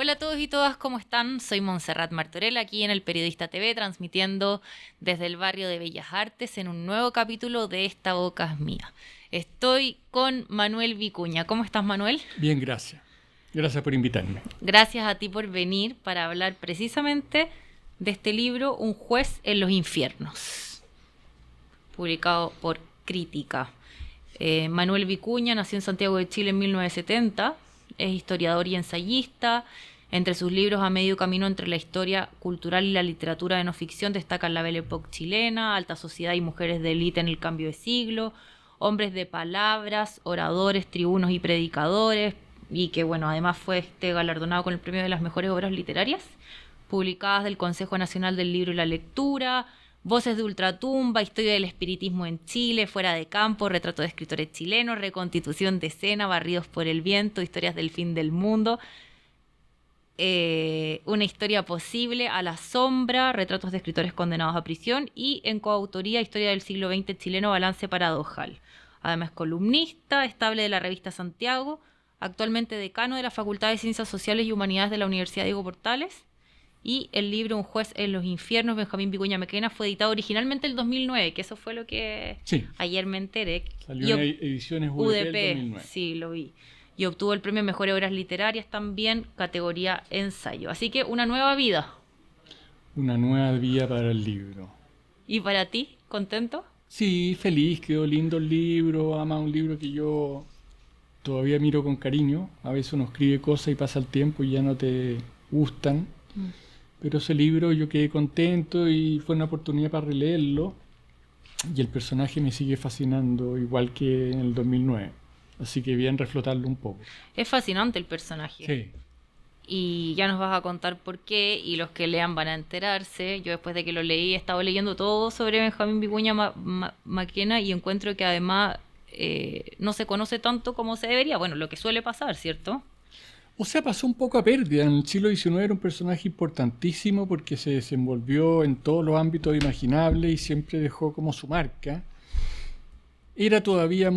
Hola a todos y todas, ¿cómo están? Soy Montserrat Martorell, aquí en el Periodista TV, transmitiendo desde el barrio de Bellas Artes en un nuevo capítulo de Esta Boca es Mía. Estoy con Manuel Vicuña. ¿Cómo estás, Manuel? Bien, gracias. Gracias por invitarme. Gracias a ti por venir para hablar precisamente de este libro, Un juez en los infiernos, publicado por Crítica. Manuel Vicuña nació en Santiago de Chile en 1970, es historiador y ensayista. Entre sus libros, a medio camino entre la historia cultural y la literatura de no ficción, destacan La Belle Époque chilena, Alta Sociedad y Mujeres de Élite en el Cambio de Siglo, Hombres de Palabras, Oradores, Tribunos y Predicadores, y que bueno, además fue galardonado con el premio de las mejores obras literarias, publicadas del Consejo Nacional del Libro y la Lectura, Voces de Ultratumba, Historia del Espiritismo en Chile, Fuera de Campo, Retrato de Escritores Chilenos, Reconstitución de Escena, Barridos por el Viento, Historias del Fin del Mundo, Una Historia Posible, A la Sombra, Retratos de Escritores Condenados a Prisión, y en coautoría Historia del Siglo XX chileno, Balance Paradojal. Además, columnista estable de la revista Santiago, actualmente decano de la Facultad de Ciencias Sociales y Humanidades de la Universidad Diego Portales. Y el libro Un juez en los infiernos, Benjamín Vicuña Maquena, fue editado originalmente en el 2009, que eso fue lo que ayer me enteré. Salió en ediciones UDP el 2009. Sí, lo vi. Y obtuvo el premio Mejores Obras Literarias también, categoría ensayo. Así que una nueva vida. Una nueva vida para el libro. ¿Y para ti? ¿Contento? Sí, feliz, quedó lindo el libro. Ama un libro que yo todavía miro con cariño. A veces uno escribe cosas y pasa el tiempo y ya no te gustan. Pero ese libro yo quedé contento y fue una oportunidad para releerlo. Y el personaje me sigue fascinando igual que en el 2009. Así que bien reflotarlo un poco. Es fascinante el personaje. Sí. Y ya nos vas a contar por qué, y los que lean van a enterarse. Yo después de que lo leí he estado leyendo todo sobre Benjamín Vicuña Maquena y encuentro que además no se conoce tanto como se debería. Bueno, lo que suele pasar, ¿cierto? O sea, pasó un poco a pérdida. En el siglo XIX era un personaje importantísimo porque se desenvolvió en todos los ámbitos imaginables y siempre dejó como su marca. Era todavía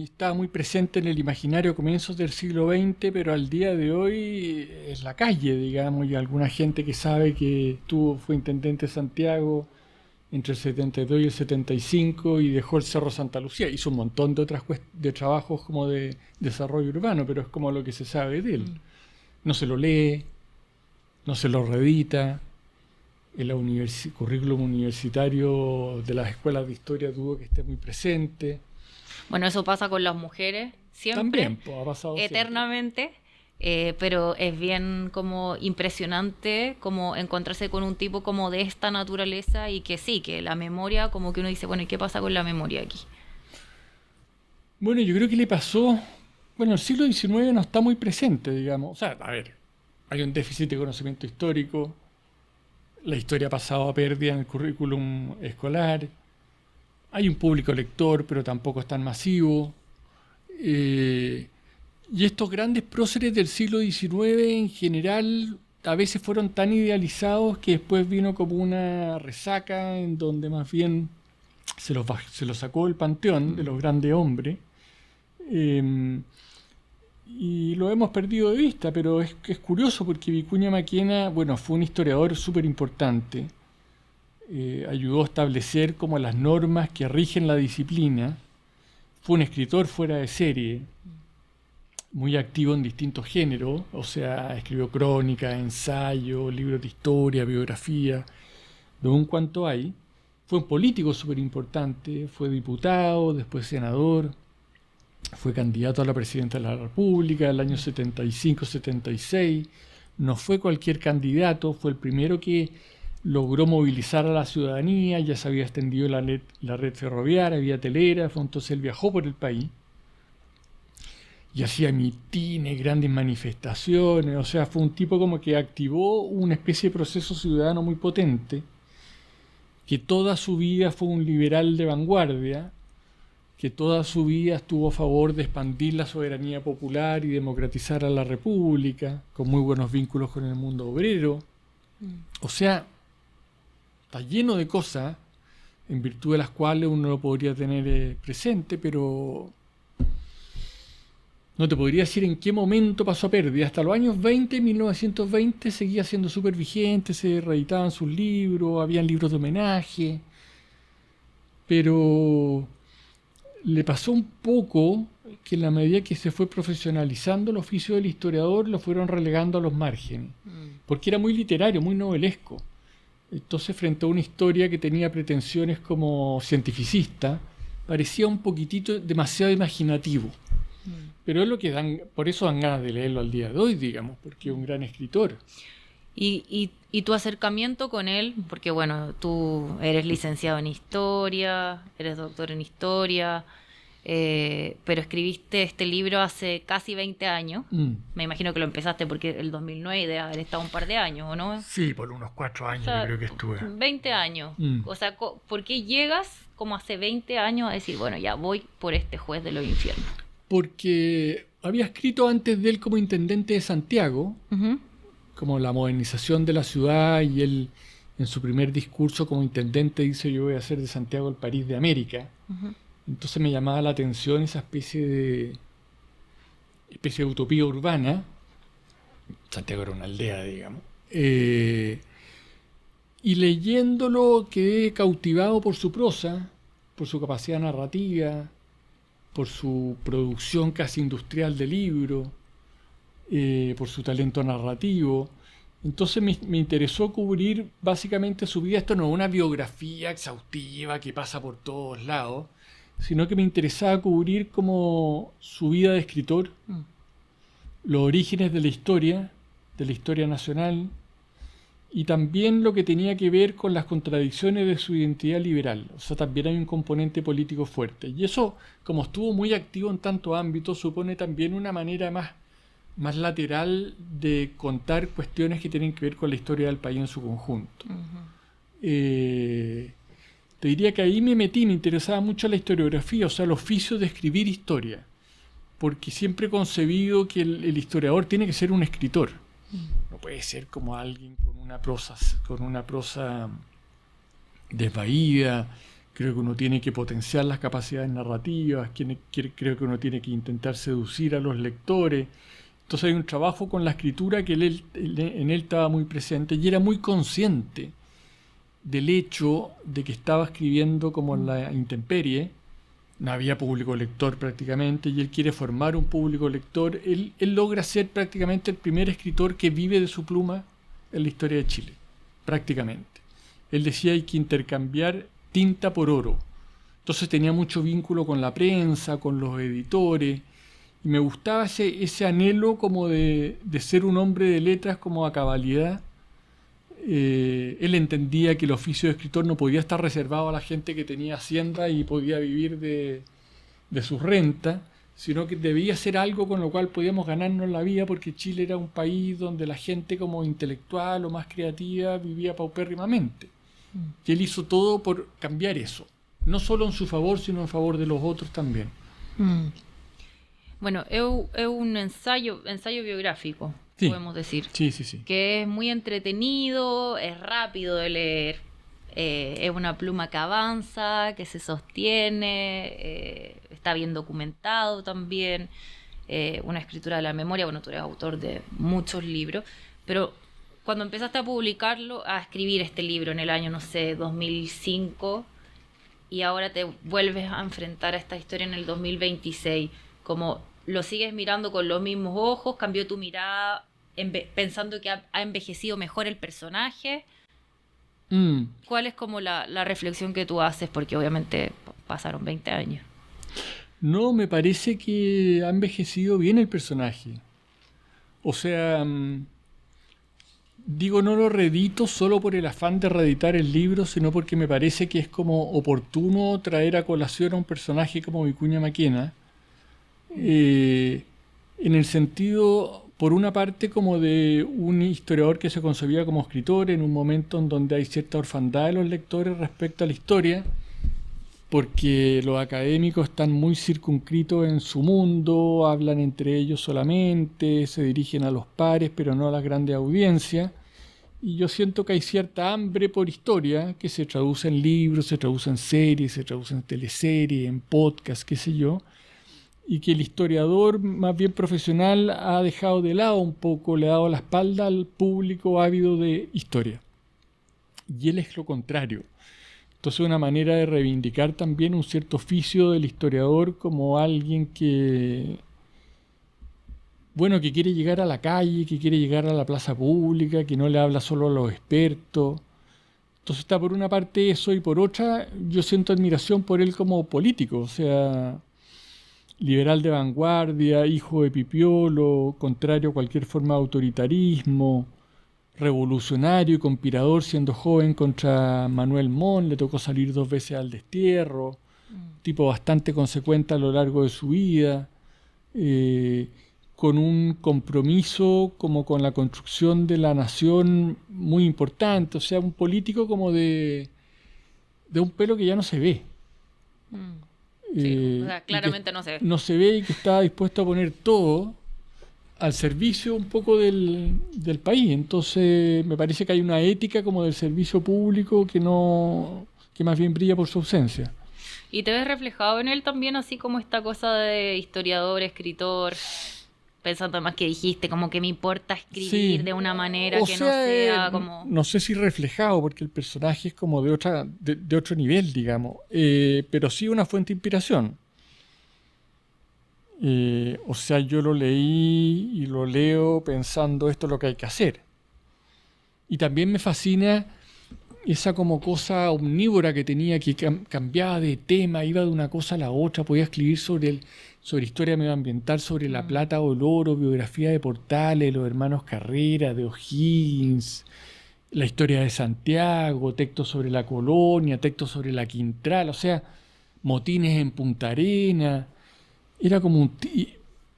estaba muy presente en el imaginario a comienzos del siglo XX, pero al día de hoy es la calle, digamos, y alguna gente que sabe que fue intendente de Santiago entre el 72 y el 75 y dejó el Cerro Santa Lucía. Hizo un montón de de trabajos como de desarrollo urbano, pero es como lo que se sabe de él. No se lo lee, no se lo reedita. El currículum universitario de las escuelas de historia dudo que esté muy presente. Bueno, eso pasa con las mujeres siempre, también ha pasado eternamente. Siempre. Pero es bien como impresionante como encontrarse con un tipo como de esta naturaleza y que sí, que la memoria, como que uno dice, bueno, ¿y qué pasa con la memoria aquí? Bueno, yo creo que le pasó, bueno, el siglo XIX no está muy presente, digamos. O sea, a ver, hay un déficit de conocimiento histórico, la historia ha pasado a pérdida en el currículum escolar, hay un público lector, pero tampoco es tan masivo. Y estos grandes próceres del siglo XIX en general a veces fueron tan idealizados que después vino como una resaca en donde más bien se los sacó el panteón de los grandes hombres. Y lo hemos perdido de vista, pero es curioso porque Vicuña Maquena, bueno, fue un historiador súper importante. Ayudó a establecer como las normas que rigen la disciplina. Fue un escritor fuera de serie, muy activo en distintos géneros, o sea, escribió crónicas, ensayos, libros de historia, biografía, de un cuanto hay. Fue un político súper importante, fue diputado, después senador, fue candidato a la presidencia de la República en el año 75-76, no fue cualquier candidato, fue el primero que logró movilizar a la ciudadanía, ya se había extendido la red ferroviaria, vía telera, entonces él viajó por el país y hacía mitines, grandes manifestaciones, o sea, fue un tipo como que activó una especie de proceso ciudadano muy potente, que toda su vida fue un liberal de vanguardia, que toda su vida estuvo a favor de expandir la soberanía popular y democratizar a la república, con muy buenos vínculos con el mundo obrero. O sea, está lleno de cosas en virtud de las cuales uno lo podría tener presente, pero No te podría decir en qué momento pasó a pérdida. Hasta los años 20, 1920, seguía siendo súper vigente, se reeditaban sus libros, habían libros de homenaje. Pero le pasó un poco que en la medida que se fue profesionalizando el oficio del historiador, lo fueron relegando a los márgenes. Porque era muy literario, muy novelesco. Entonces, frente a una historia que tenía pretensiones como cientificista, parecía un poquitito demasiado imaginativo. Pero es lo que dan, por eso dan ganas de leerlo al día de hoy, digamos, porque es un gran escritor. Y tu acercamiento con él, porque bueno, tú eres licenciado en historia, eres doctor en historia, pero escribiste este libro hace casi 20 años. Me imagino que lo empezaste porque el 2009 debe haber estado un par de años, ¿o no? Sí, por unos 4 años, o sea, yo creo que estuve. 20 años. O sea, ¿por qué llegas como hace 20 años a decir, bueno, ya voy por este juez de los infiernos? Porque había escrito antes de él como intendente de Santiago, como la modernización de la ciudad, y él en su primer discurso como intendente dice: yo voy a hacer de Santiago el París de América. Entonces me llamaba la atención esa especie de utopía urbana. Santiago era una aldea, digamos. Y leyéndolo quedé cautivado por su prosa, por su capacidad narrativa, por su producción casi industrial de libro, por su talento narrativo. Entonces me interesó cubrir básicamente su vida. Esto no es una biografía exhaustiva que pasa por todos lados, sino que me interesaba cubrir como su vida de escritor, los orígenes de la historia nacional, y también lo que tenía que ver con las contradicciones de su identidad liberal. O sea, también hay un componente político fuerte. Y eso, como estuvo muy activo en tantos ámbitos, supone también una manera más lateral de contar cuestiones que tienen que ver con la historia del país en su conjunto. Te diría que ahí me interesaba mucho la historiografía, o sea, el oficio de escribir historia, porque siempre he concebido que el historiador tiene que ser un escritor. No puede ser como alguien con una prosa desvaída. Creo que uno tiene que potenciar las capacidades narrativas, creo que uno tiene que intentar seducir a los lectores. Entonces hay un trabajo con la escritura que en él estaba muy presente, y era muy consciente del hecho de que estaba escribiendo como en la intemperie. No había público lector prácticamente, y él quiere formar un público lector. Él logra ser prácticamente el primer escritor que vive de su pluma en la historia de Chile, prácticamente. Él decía: hay que intercambiar tinta por oro. Entonces tenía mucho vínculo con la prensa, con los editores, y me gustaba ese anhelo como de ser un hombre de letras como a cabalidad. Él entendía que el oficio de escritor no podía estar reservado a la gente que tenía hacienda y podía vivir de sus rentas, sino que debía ser algo con lo cual podíamos ganarnos la vida, porque Chile era un país donde la gente como intelectual o más creativa vivía paupérrimamente. Y él hizo todo por cambiar eso, no solo en su favor, sino en favor de los otros también. Bueno, es un ensayo biográfico. Sí, podemos decir. Sí. Que es muy entretenido, es rápido de leer, es una pluma que avanza, que se sostiene, está bien documentado también, una escritura de la memoria. Bueno, tú eres autor de muchos libros, pero cuando empezaste a escribir este libro en el año, no sé, 2005, y ahora te vuelves a enfrentar a esta historia en el 2026, como lo sigues mirando con los mismos ojos, cambió tu mirada pensando que ha envejecido mejor el personaje. ¿Cuál es como la reflexión que tú haces? Porque obviamente pasaron 20 años. No, me parece que ha envejecido bien el personaje. O sea, digo, no lo reedito solo por el afán de reeditar el libro, sino porque me parece que es como oportuno traer a colación a un personaje como Vicuña Maquena, en el sentido, por una parte, como de un historiador que se concebía como escritor en un momento en donde hay cierta orfandad de los lectores respecto a la historia, porque los académicos están muy circunscritos en su mundo, hablan entre ellos solamente, se dirigen a los pares, pero no a las grandes audiencias. Y yo siento que hay cierta hambre por historia que se traduce en libros, se traduce en series, se traduce en teleseries, en podcasts, qué sé yo. y que el historiador más bien profesional ha dejado de lado un poco, le ha dado la espalda al público ávido de historia. Y él es lo contrario. Entonces una manera de reivindicar también un cierto oficio del historiador como alguien que, bueno, que quiere llegar a la calle, que quiere llegar a la plaza pública, que no le habla solo a los expertos. Entonces está por una parte eso y por otra yo siento admiración por él como político, o sea, liberal de vanguardia, hijo de Pipiolo, contrario a cualquier forma de autoritarismo, revolucionario y conspirador siendo joven contra Manuel Montt, le tocó salir 2 veces al destierro, tipo bastante consecuente a lo largo de su vida, con un compromiso como con la construcción de la nación muy importante, o sea, un político como de un pelo que ya no se ve. Sí, o sea, claramente no se ve. No se ve y que está dispuesto a poner todo al servicio un poco del país. Entonces me parece que hay una ética como del servicio público que más bien brilla por su ausencia. ¿Y te ves reflejado en él también, así como esta cosa de historiador, escritor, pensando más que dijiste, como que me importa escribir de una manera que no sea como... No sé si reflejado, porque el personaje es como de otro nivel, digamos, pero sí una fuente de inspiración. O sea, yo lo leí y lo leo pensando esto es lo que hay que hacer. Y también me fascina esa como cosa omnívora que tenía, que cambiaba de tema, iba de una cosa a la otra, podía escribir sobre historia medioambiental, sobre la plata o el oro, biografía de Portales, los hermanos Carrera, de O'Higgins, la historia de Santiago, textos sobre la colonia, textos sobre la Quintral, o sea, motines en Punta Arenas. Era como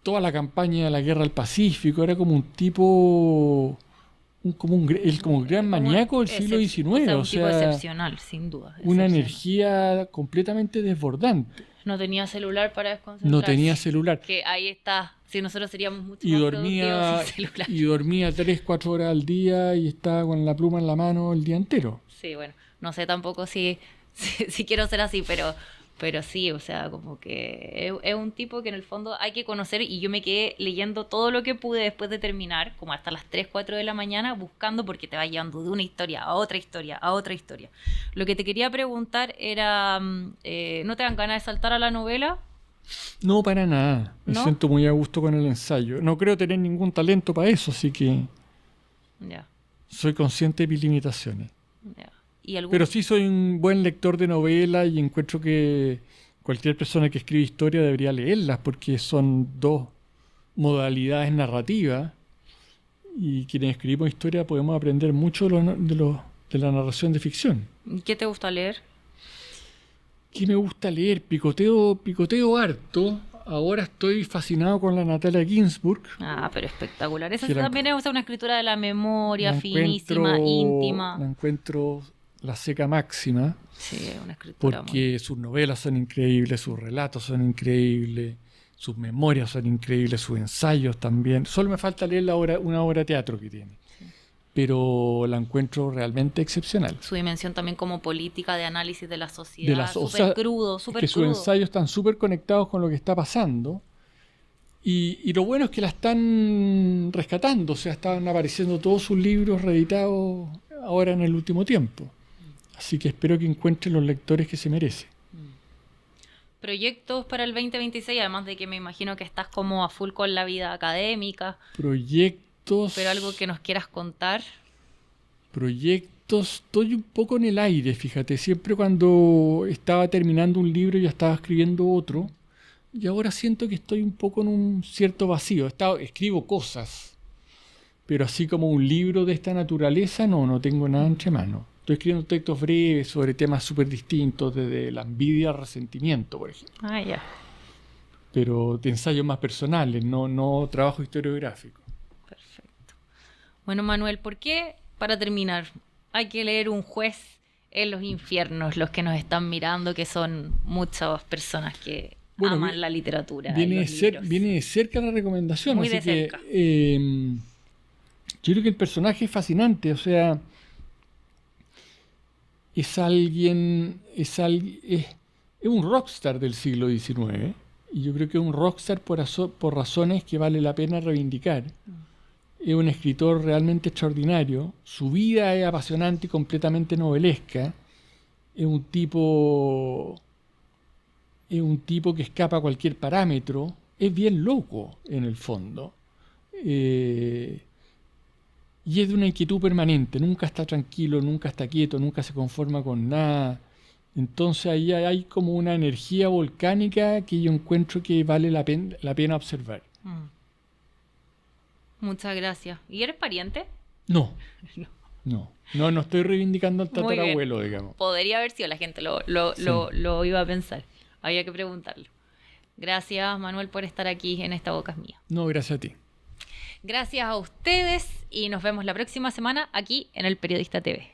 toda la campaña de la guerra del Pacífico, era como un tipo, como un gran maníaco del siglo XIX. O sea, un tipo excepcional, sin duda. Una energía completamente desbordante. No tenía celular para desconcentrarse. No tenía celular. Que ahí está. Si nosotros seríamos mucho y más dormía, productivos sin celular. Y dormía 3-4 horas al día y estaba con la pluma en la mano el día entero. Sí, bueno, no sé tampoco si quiero ser así, pero sí, o sea, como que es un tipo que en el fondo hay que conocer, y yo me quedé leyendo todo lo que pude después de terminar, como hasta las 3, 4 de la mañana, buscando, porque te va llevando de una historia a otra historia, a otra historia. Lo que te quería preguntar era, ¿no te dan ganas de saltar a la novela? No, para nada. Me siento muy a gusto con el ensayo. No creo tener ningún talento para eso, así que soy consciente de mis limitaciones. Pero sí soy un buen lector de novelas y encuentro que cualquier persona que escribe historia debería leerlas porque son 2 modalidades narrativas y quienes escribimos historia podemos aprender mucho de la narración de ficción. ¿Qué te gusta leer? ¿Qué me gusta leer? Picoteo harto. Ahora estoy fascinado con la Natalia Ginzburg. Ah, pero espectacular. Esa también es una escritura de la memoria, finísima, íntima. La encuentro la seca máxima. Sí, es una escritura porque sus novelas son increíbles, sus relatos son increíbles, sus memorias son increíbles, sus ensayos también. Solo me falta leer una obra de teatro que tiene. Sí. Pero la encuentro realmente excepcional. Su dimensión también como política de análisis de la sociedad, súper crudo. Sus ensayos están súper conectados con lo que está pasando. Y lo bueno es que la están rescatando, o sea, están apareciendo todos sus libros reeditados ahora en el último tiempo. Así que espero que encuentren los lectores que se merece. ¿Proyectos para el 2026? Además de que me imagino que estás como a full con la vida académica. Proyectos... ¿Pero algo que nos quieras contar? Proyectos... Estoy un poco en el aire, fíjate. Siempre cuando estaba terminando un libro ya estaba escribiendo otro. Y ahora siento que estoy un poco en un cierto vacío. Escribo cosas. Pero así como un libro de esta naturaleza, no tengo nada entre manos. Estoy escribiendo textos breves sobre temas súper distintos, desde la envidia al resentimiento, por ejemplo. Ah, ya. Pero de ensayos más personales, no trabajo historiográfico. Perfecto. Bueno, Manuel, ¿por qué, para terminar, hay que leer Un juez en los infiernos? Los que nos están mirando, que son muchas personas que aman la literatura. Viene de cerca la recomendación. Muy así de cerca. Yo creo que el personaje es fascinante, o sea... Es un rockstar del siglo XIX. Y yo creo que es un rockstar por razones que vale la pena reivindicar. Es un escritor realmente extraordinario. Su vida es apasionante y completamente novelesca. Es un tipo que escapa a cualquier parámetro. Es bien loco, en el fondo. Y es de una inquietud permanente. Nunca está tranquilo, nunca está quieto, nunca se conforma con nada. Entonces ahí hay como una energía volcánica que yo encuentro que vale la pena observar. Muchas gracias. ¿Y eres pariente? No. No. No estoy reivindicando al Muy bien. tatarabuelo, digamos. Podría haber sido, la gente lo iba a pensar. Había que preguntarlo. Gracias, Manuel, por estar aquí en Esta Boca es Mía. No, gracias a ti. Gracias a ustedes y nos vemos la próxima semana aquí en El Periodista TV.